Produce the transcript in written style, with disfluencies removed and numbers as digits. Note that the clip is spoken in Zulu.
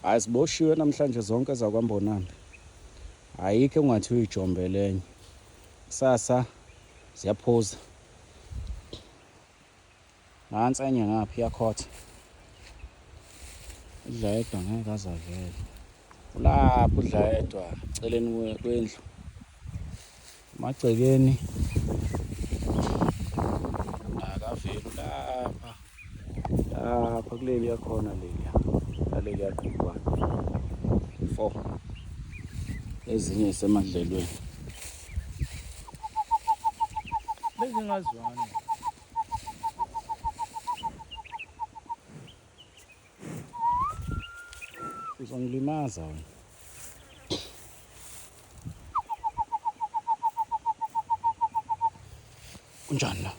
Aziboshiwe namhlanje zonke zakwaMbonambi. Ayikho engathiwa ijombe lenye. Kusasa ziyaphuza. Nansi enye ngapha iyakhotha. Udla yedwa ngeke aze avele. Ulapha udla yedwa eceleni kwendlu. Emagcekeni akaveli lapha. Lapha kuleli yakhona leliya. Laleli yaqhubana. 4. Ezinye zisemadlelweni. Bezingazwani. Uzongilimaza wena. Kunjani la?